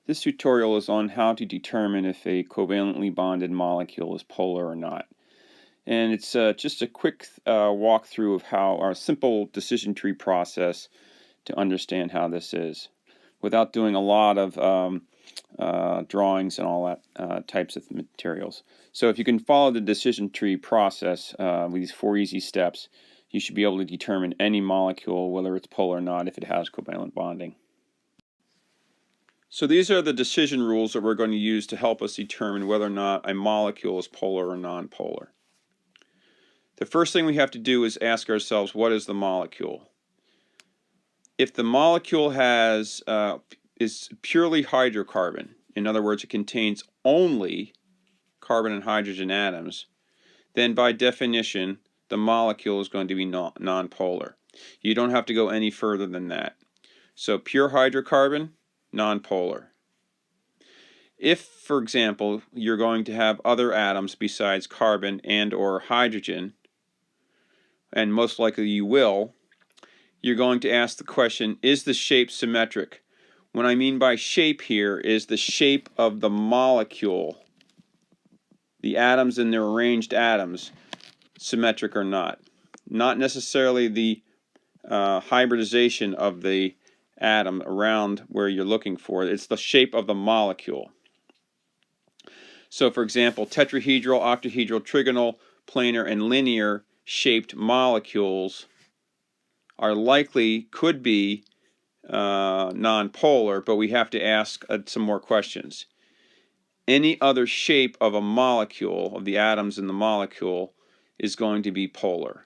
This tutorial is on how to determine if a covalently bonded molecule is polar or not. And it's just a quick walkthrough of how our simple decision tree process to understand how this is, without doing a lot of drawings and all that types of materials. So if you can follow the decision tree process with these 4 easy steps, you should be able to determine any molecule, whether it's polar or not, if it has covalent bonding. So these are the decision rules that we're going to use to help us determine whether or not a molecule is polar or nonpolar. The first thing we have to do is ask ourselves, what is the molecule? If the molecule is purely hydrocarbon, in other words, it contains only carbon and hydrogen atoms, then by definition, the molecule is going to be nonpolar. You don't have to go any further than that. So pure hydrocarbon, nonpolar. If, for example, you're going to have other atoms besides carbon and or hydrogen, and most likely you will, you're going to ask the question, is the shape symmetric? What I mean by shape here is the shape of the molecule, the atoms and their arranged atoms, symmetric or not. Not necessarily the hybridization of the atom around where you're looking for. It's the shape of the molecule. So for example, tetrahedral, octahedral, trigonal, planar, and linear shaped molecules are could be nonpolar, but we have to ask some more questions. Any other shape of a molecule, of the atoms in the molecule, is going to be polar.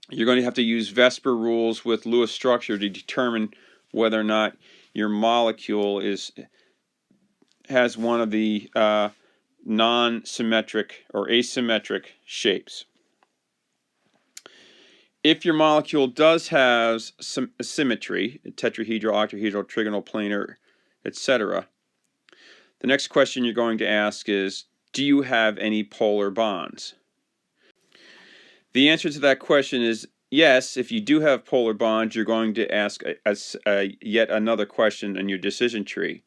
You're going to have to use Vesper rules with Lewis structure to determine whether or not your molecule has one of the non-symmetric or asymmetric shapes. If your molecule does have symmetry, tetrahedral, octahedral, trigonal, planar, etc., the next question you're going to ask is, do you have any polar bonds? The answer to that question is yes. If you do have polar bonds, you're going to ask yet another question in your decision tree.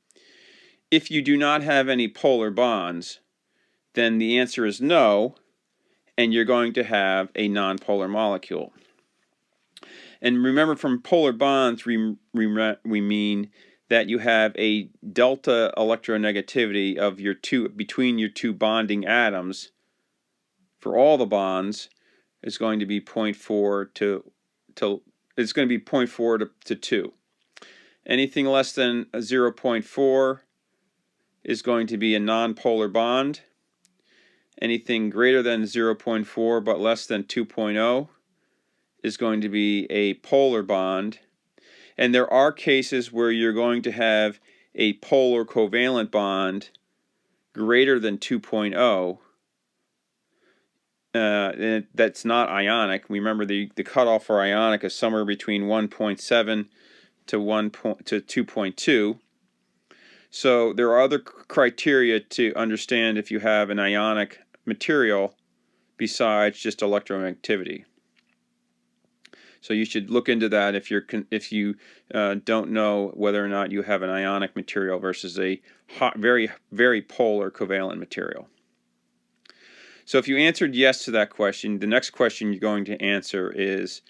If you do not have any polar bonds, then the answer is no, and you're going to have a nonpolar molecule. And remember, from polar bonds, we mean that you have a delta electronegativity of between your two bonding atoms. For all the bonds, is going to be 0.4 to 2. Anything less than 0.4 is going to be a nonpolar bond. Anything greater than 0.4 but less than 2.0 is going to be a polar bond. And there are cases where you're going to have a polar covalent bond greater than 2.0. That's not ionic. Remember, the cutoff for ionic is somewhere between 1.7 to 2.2. So there are other criteria to understand if you have an ionic material besides just electronegativity. So you should look into that if you don't know whether or not you have an ionic material versus a very, very polar covalent material. So if you answered yes to that question, the next question you're going to answer is,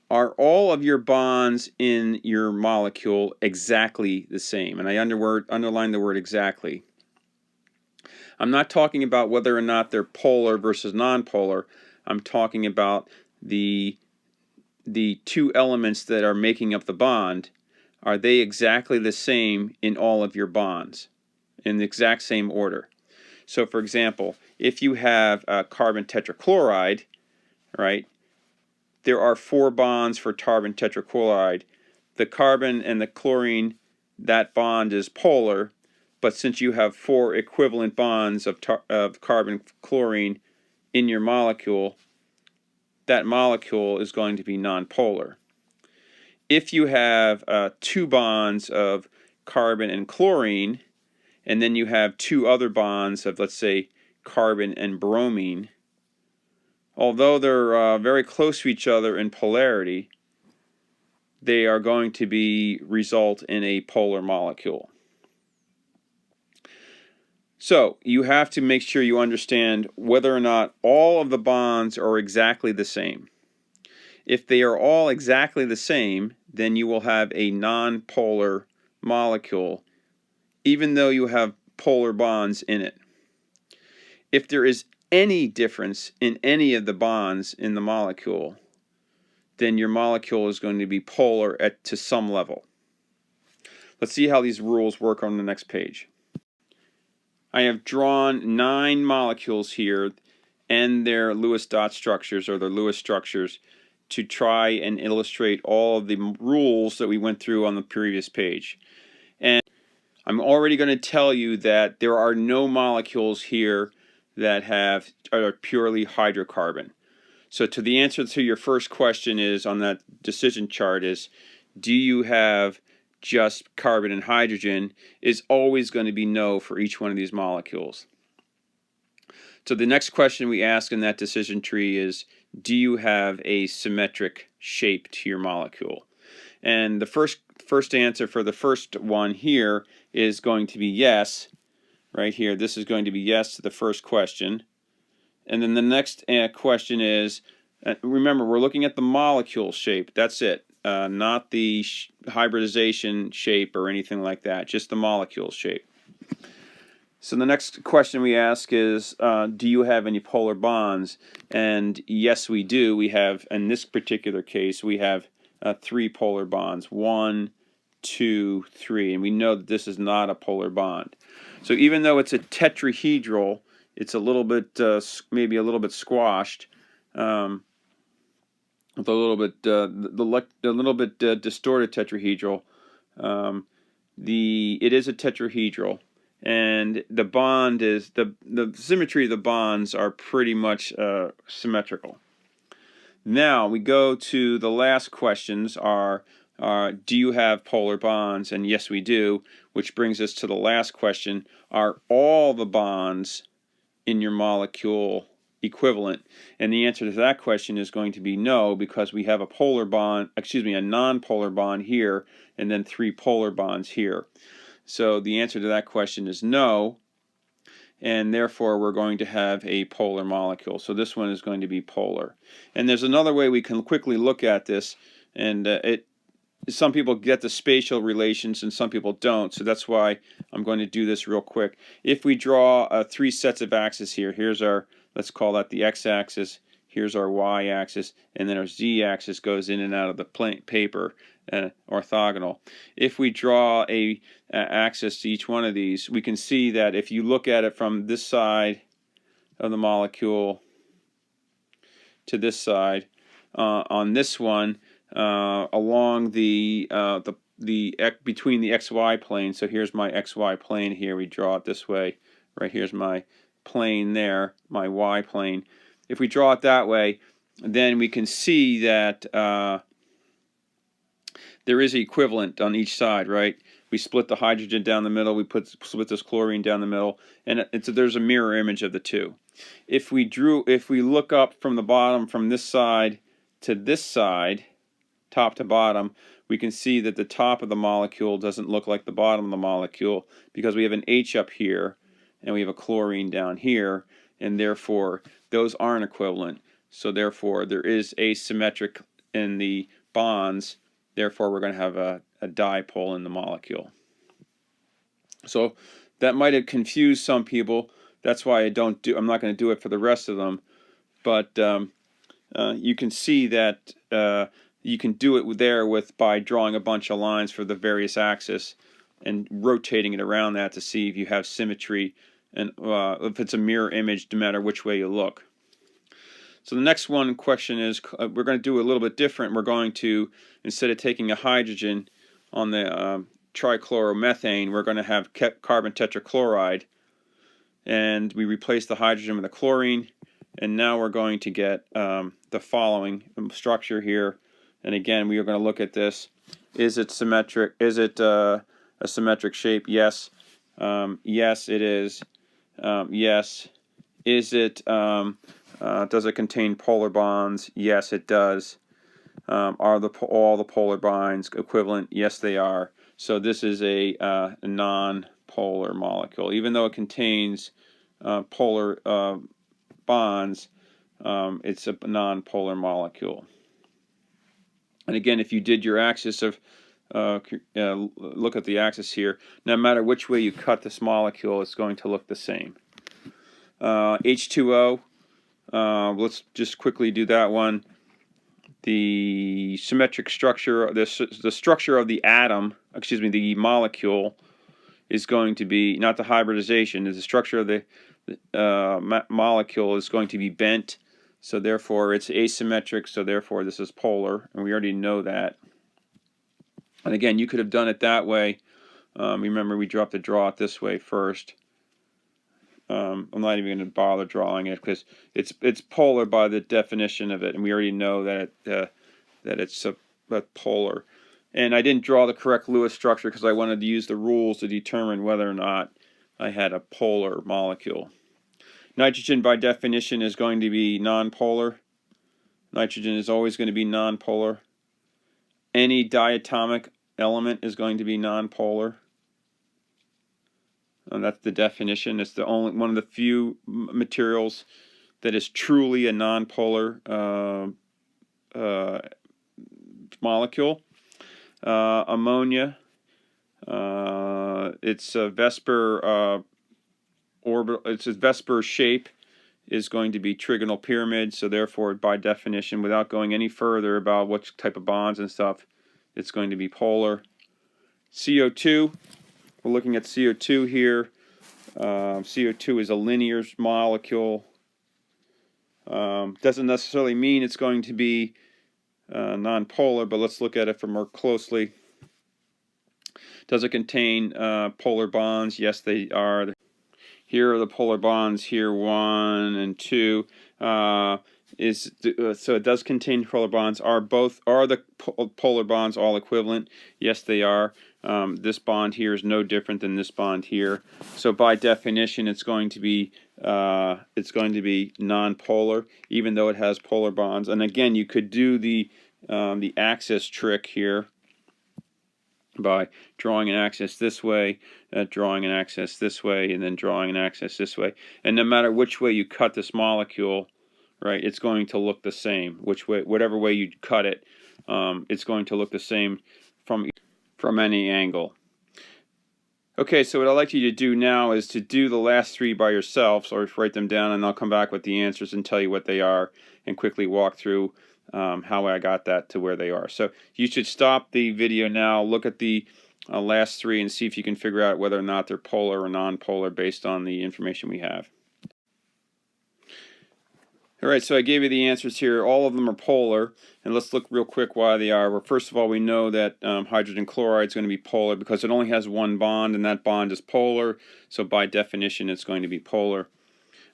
are all of your bonds in your molecule exactly the same? And I underline the word exactly. I'm not talking about whether or not they're polar versus nonpolar. I'm talking about the two elements that are making up the bond. Are they exactly the same in all of your bonds, in the exact same order? So for example, if you have carbon tetrachloride, right, there are 4 bonds for carbon tetrachloride. The carbon and the chlorine, that bond is polar, but since you have 4 equivalent bonds of carbon chlorine in your molecule, that molecule is going to be nonpolar. If you have 2 bonds of carbon and chlorine, and then you have 2 other bonds of, let's say, carbon and bromine, although they're very close to each other in polarity, they are going to result in a polar molecule. So you have to make sure you understand whether or not all of the bonds are exactly the same. If they are all exactly the same, then you will have a non-polar molecule, even though you have polar bonds in it. If there is any difference in any of the bonds in the molecule, then your molecule is going to be polar to some level. Let's see how these rules work on the next page. I have drawn 9 molecules here and their Lewis dot structures, or their Lewis structures, to try and illustrate all of the rules that we went through on the previous page. And I'm already going to tell you that there are no molecules here that are purely hydrocarbon. So the answer to your first question is, on that decision chart, is do you have just carbon and hydrogen, is always going to be no for each one of these molecules. So the next question we ask in that decision tree is, do you have a symmetric shape to your molecule? And the first answer for the first one here is going to be yes. Right here, this is going to be yes to the first question. And then the next question is, remember, we're looking at the molecule shape. That's it. Not the hybridization shape or anything like that, just the molecule shape. So the next question we ask is, do you have any polar bonds? And yes, we do. We have, in this particular case, we have 3 polar bonds. 1, 2, 3. And we know that this is not a polar bond. So even though it's a tetrahedral, it's a little bit, maybe a little bit squashed, with a little bit, distorted tetrahedral. It is a tetrahedral, and the bond is the symmetry of the bonds are pretty much symmetrical. Now we go to the last questions. Do you have polar bonds? And yes, we do, which brings us to the last question. Are all the bonds in your molecule equivalent? And the answer to that question is going to be no, because we have a non-polar bond here, and then 3 polar bonds here. So the answer to that question is no, and therefore we're going to have a polar molecule. So this one is going to be polar. And there's another way we can quickly look at this, and some people get the spatial relations and some people don't, so that's why I'm going to do this real quick. If we draw 3 sets of axes here, here's our, let's call that the x-axis, here's our y-axis, and then our z-axis goes in and out of the paper, orthogonal. If we draw a axis to each one of these, we can see that if you look at it from this side of the molecule to this side, on this one, along between the xy plane, so here's my xy plane here, we draw it this way, right here's my plane there, my y plane. If we draw it that way, then we can see that there is equivalent on each side, right? We split the hydrogen down the middle, we split this chlorine down the middle, and there's a mirror image of the two. If we look up from the bottom, from this side to this side, top to bottom, we can see that the top of the molecule doesn't look like the bottom of the molecule, because we have an H up here and we have a chlorine down here, and therefore those aren't equivalent. So therefore there is asymmetric in the bonds, therefore we're going to have a dipole in the molecule. So that might have confused some people. That's why I'm not going to do it for the rest of them, but you can see that you can do it by drawing a bunch of lines for the various axes and rotating it around that to see if you have symmetry, and if it's a mirror image, no matter which way you look. So the next question is, we're going to do a little bit different. We're going to, instead of taking a hydrogen on the trichloromethane, we're going to have carbon tetrachloride, and we replace the hydrogen with a chlorine, and now we're going to get the following structure here. And again, we are going to look at this. Is it symmetric? Is it a symmetric shape? Yes. Yes, it is. Yes. Is it? Does it contain polar bonds? Yes, it does. Are all the polar bonds equivalent? Yes, they are. So this is a non-polar molecule. Even though it contains polar bonds, it's a non-polar molecule. And again, if you did your axis of look at the axis here, no matter which way you cut this molecule, it's going to look the same. H2O, let's just quickly do that one. The symmetric structure, the structure of the atom, excuse me, the molecule is going to be, not the hybridization, the structure of the molecule is going to be bent, so therefore it's asymmetric, so therefore this is polar, and we already know that. And again, you could have done it that way. Remember, we dropped the draw it this way first. I'm not even going to bother drawing it because it's polar by the definition of it, and we already know that it's polar. And I didn't draw the correct Lewis structure because I wanted to use the rules to determine whether or not I had a polar molecule. Nitrogen, by definition, is going to be nonpolar. Nitrogen is always going to be nonpolar. Any diatomic element is going to be nonpolar. And that's the definition. It's the only one of the few materials that is truly a nonpolar molecule. Ammonia, its Vesper orbital, its Vesper shape is going to be trigonal pyramid. So therefore, by definition, without going any further about what type of bonds and stuff, it's going to be polar. CO2. We're looking at CO2 here. CO2 is a linear molecule. Doesn't necessarily mean it's going to be nonpolar, but let's look at it more closely. Does it contain polar bonds? Yes, they are. Here are the polar bonds. Here, 1 and 2. So it does contain polar bonds. Are the polar bonds all equivalent? Yes, they are. This bond here is no different than this bond here. So by definition, it's going to be nonpolar, even though it has polar bonds. And again, you could do the axis trick here by drawing an axis this way, drawing an axis this way, and then drawing an axis this way. And no matter which way you cut this molecule, right, it's going to look the same. Whatever way you cut it, it's going to look the same from any angle. Okay, so what I'd like you to do now is to do the last 3 by yourself, so write them down, and I'll come back with the answers and tell you what they are, and quickly walk through how I got that to where they are. So you should stop the video now, look at the last 3, and see if you can figure out whether or not they're polar or non-polar based on the information we have. Alright, so I gave you the answers here. All of them are polar, and let's look real quick why they are. Well, first of all, we know that hydrogen chloride is going to be polar because it only has one bond, and that bond is polar, so by definition it's going to be polar.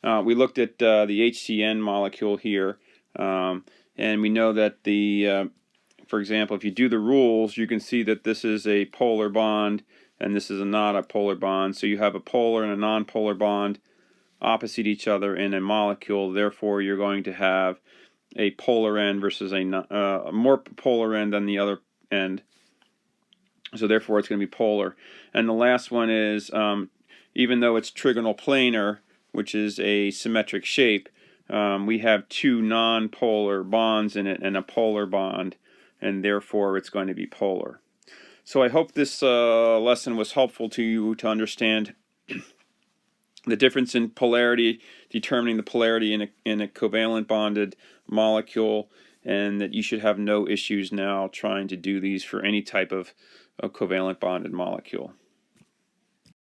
We looked at the HCN molecule here, and we know that for example, if you do the rules, you can see that this is a polar bond, and this is not a polar bond, so you have a polar and a non-polar bond opposite each other in a molecule. Therefore, you're going to have a polar end versus a more polar end than the other end. So therefore, it's going to be polar. And the last one is, even though it's trigonal planar, which is a symmetric shape, we have 2 non-polar bonds in it and a polar bond, and therefore it's going to be polar. So I hope this lesson was helpful to you to understand the difference in polarity, determining the polarity in a covalent bonded molecule, and that you should have no issues now trying to do these for any type of covalent bonded molecule.